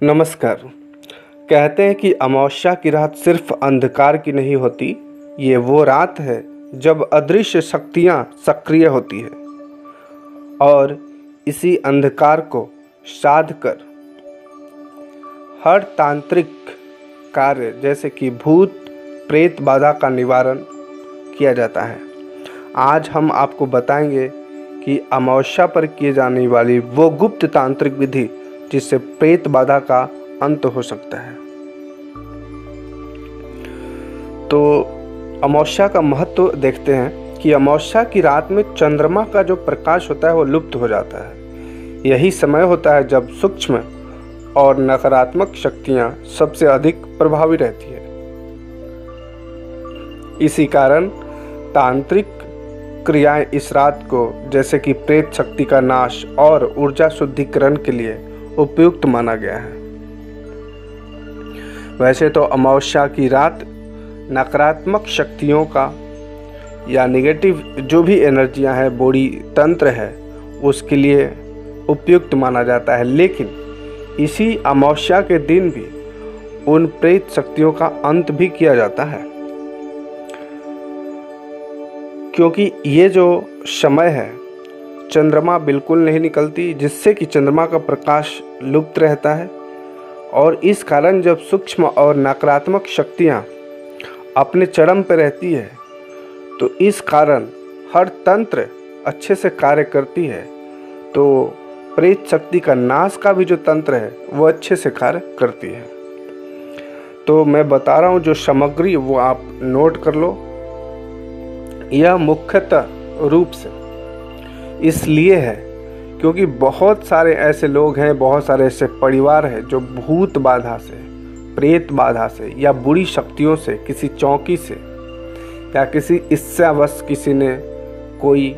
नमस्कार। कहते हैं कि अमावस्या की रात सिर्फ अंधकार की नहीं होती, ये वो रात है जब अदृश्य शक्तियाँ सक्रिय होती है और इसी अंधकार को साध कर हर तांत्रिक कार्य जैसे कि भूत प्रेत बाधा का निवारण किया जाता है। आज हम आपको बताएंगे कि अमावस्या पर किए जाने वाली वो गुप्त तांत्रिक विधि जिससे प्रेत बाधा का अंत हो सकता है। तो अमावस्या का महत्व देखते हैं कि अमावस्या की रात में चंद्रमा का जो प्रकाश होता है वो लुप्त हो जाता है। यही समय होता है जब सूक्ष्म और नकारात्मक शक्तियां सबसे अधिक प्रभावी रहती है। इसी कारण तांत्रिक क्रियाएं इस रात को जैसे कि प्रेत शक्ति का नाश और ऊर्जा शुद्धिकरण के लिए उपयुक्त माना गया है। वैसे तो अमावस्या की रात नकारात्मक शक्तियों का या नेगेटिव जो भी एनर्जियां है, बॉडी तंत्र है, उसके लिए उपयुक्त माना जाता है, लेकिन इसी अमावस्या के दिन भी उन प्रेत शक्तियों का अंत भी किया जाता है, क्योंकि ये जो समय है चंद्रमा बिल्कुल नहीं निकलती, जिससे कि चंद्रमा का प्रकाश लुप्त रहता है। और इस कारण जब सूक्ष्म और नकारात्मक शक्तियाँ अपने चरम पर रहती है तो इस कारण हर तंत्र अच्छे से कार्य करती है, तो प्रेत शक्ति का नाश का भी जो तंत्र है वो अच्छे से कार्य करती है। तो मैं बता रहा हूँ जो सामग्री वो आप नोट कर लो। यह मुख्यतः रूप से इसलिए है क्योंकि बहुत सारे ऐसे लोग हैं, बहुत सारे ऐसे परिवार हैं जो भूत बाधा से, प्रेत बाधा से या बुरी शक्तियों से, किसी चौकी से या किसी इच्छावश किसी ने कोई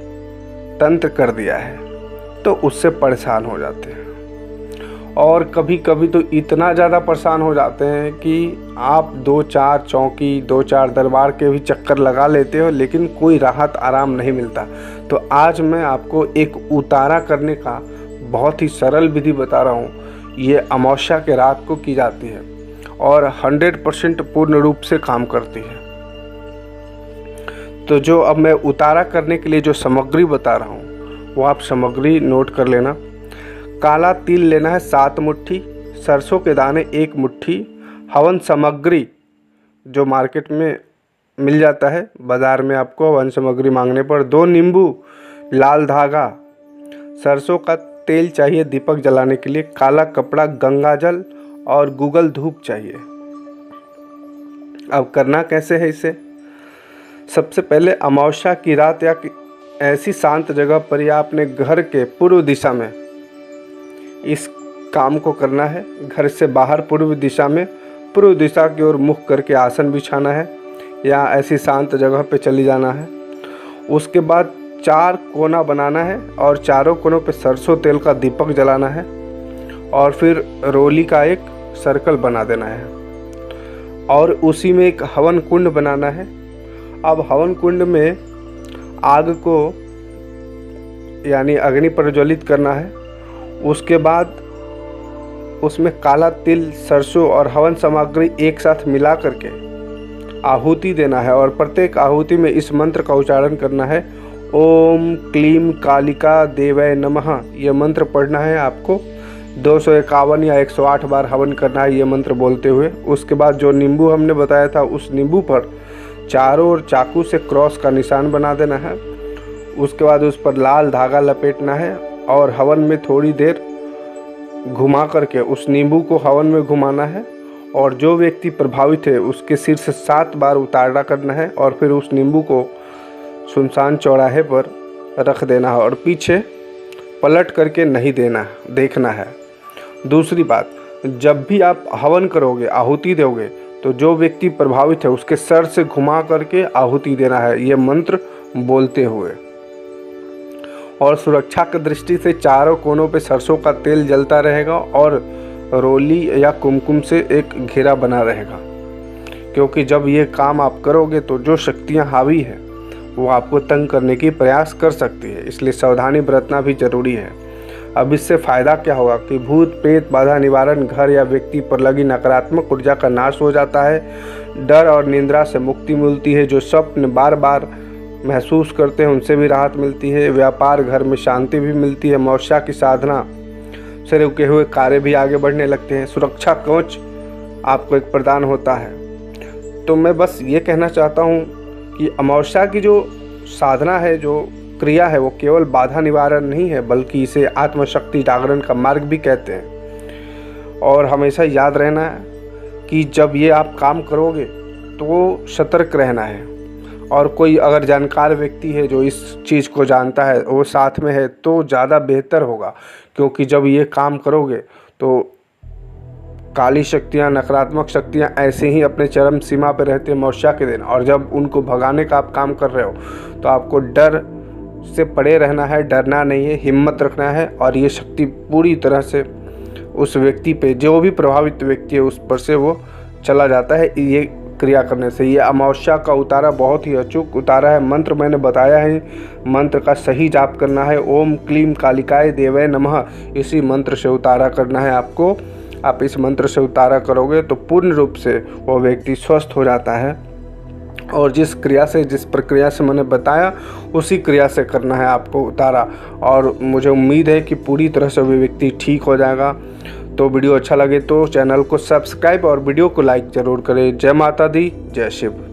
तंत्र कर दिया है तो उससे परेशान हो जाते हैं। और कभी कभी तो इतना ज़्यादा परेशान हो जाते हैं कि आप 2-4 चौकी, 2-4 दरबार के भी चक्कर लगा लेते हो, लेकिन कोई राहत आराम नहीं मिलता। तो आज मैं आपको एक उतारा करने का बहुत ही सरल विधि बता रहा हूँ। ये अमावस्या के रात को की जाती है और 100% पूर्ण रूप से काम करती है। तो जो अब मैं उतारा करने के लिए जो सामग्री बता रहा हूँ वो आप सामग्री नोट कर लेना। काला तिल लेना है 7 मुट्ठी, सरसों के दाने 1 मुट्ठी, हवन सामग्री जो मार्केट में मिल जाता है, बाज़ार में आपको हवन सामग्री मांगने पर 2 नींबू, लाल धागा, सरसों का तेल चाहिए दीपक जलाने के लिए, काला कपड़ा, गंगा जल और गूगल धूप चाहिए। अब करना कैसे है इसे? सबसे पहले अमावस्या की रात या ऐसी शांत जगह पर या अपने घर के पूर्व दिशा में इस काम को करना है। घर से बाहर पूर्व दिशा में, पूर्व दिशा की ओर मुख करके आसन बिछाना है या ऐसी शांत जगह पे चली जाना है। उसके बाद 4 कोना बनाना है और चारों कोनों पे सरसों तेल का दीपक जलाना है और फिर रोली का एक सर्कल बना देना है और उसी में एक हवन कुंड बनाना है। अब हवन कुंड में आग को यानी अग्नि प्रज्वलित करना है। उसके बाद उसमें काला तिल, सरसों और हवन सामग्री एक साथ मिला करके आहुति देना है और प्रत्येक आहुति में इस मंत्र का उच्चारण करना है। ओम क्लीम कालिका देवय नमः, यह मंत्र पढ़ना है आपको। 251 या 108 बार हवन करना है ये मंत्र बोलते हुए। उसके बाद जो नींबू हमने बताया था उस नींबू पर चारों ओर चाकू से क्रॉस का निशान बना देना है। उसके बाद उस पर लाल धागा लपेटना है और हवन में थोड़ी देर घुमा करके उस नींबू को हवन में घुमाना है और जो व्यक्ति प्रभावित है उसके सिर से 7 बार उतारा करना है और फिर उस नींबू को सुनसान चौराहे पर रख देना है और पीछे पलट करके नहीं देखना है। दूसरी बात, जब भी आप हवन करोगे, आहुति दोगे, तो जो व्यक्ति प्रभावित है उसके सर से घुमा करके आहुति देना है ये मंत्र बोलते हुए। और सुरक्षा की दृष्टि से चारों कोनों पे सरसों का तेल जलता रहेगा और रोली या कुमकुम से एक घेरा बना रहेगा, क्योंकि जब ये काम आप करोगे तो जो शक्तियाँ हावी है वो आपको तंग करने की प्रयास कर सकती है, इसलिए सावधानी बरतना भी जरूरी है। अब इससे फ़ायदा क्या होगा कि भूत प्रेत बाधा निवारण, घर या व्यक्ति पर लगी नकारात्मक ऊर्जा का नाश हो जाता है। डर और निंद्रा से मुक्ति मिलती है। जो स्वप्न बार बार महसूस करते हैं उनसे भी राहत मिलती है। व्यापार, घर में शांति भी मिलती है। अमावस्या की साधना से रुके हुए कार्य भी आगे बढ़ने लगते हैं। सुरक्षा कवच आपको एक प्रदान होता है। तो मैं बस ये कहना चाहता हूँ कि अमावस्या की जो साधना है, जो क्रिया है, वो केवल बाधा निवारण नहीं है, बल्कि इसे आत्मशक्ति जागरण का मार्ग भी कहते हैं। और हमेशा याद रहना है कि जब ये आप काम करोगे तो सतर्क रहना है। और कोई अगर जानकार व्यक्ति है जो इस चीज़ को जानता है, वो साथ में है, तो ज़्यादा बेहतर होगा। क्योंकि जब ये काम करोगे तो काली शक्तियाँ, नकारात्मक शक्तियाँ ऐसे ही अपने चरम सीमा पर रहते हैं अमावस्या के दिन। और जब उनको भगाने का आप काम कर रहे हो तो आपको डर से पड़े रहना है, डरना नहीं है, हिम्मत रखना है। और ये शक्ति पूरी तरह से उस व्यक्ति पे, जो भी प्रभावित व्यक्ति है, उस पर से वो चला जाता है ये क्रिया करने से। ये अमावस्या का उतारा बहुत ही अचूक उतारा है। मंत्र मैंने बताया है, मंत्र का सही जाप करना है। ओम क्लीम कालिकाय देवय नमः, इसी मंत्र से उतारा करना है आपको। आप इस मंत्र से उतारा करोगे तो पूर्ण रूप से वो व्यक्ति स्वस्थ हो जाता है। और जिस प्रक्रिया से मैंने बताया, उसी क्रिया से करना है आपको उतारा। और मुझे उम्मीद है कि पूरी तरह से वो व्यक्ति ठीक हो जाएगा। तो वीडियो अच्छा लगे तो चैनल को सब्सक्राइब और वीडियो को लाइक ज़रूर करें। जय माता दी, जय शिव।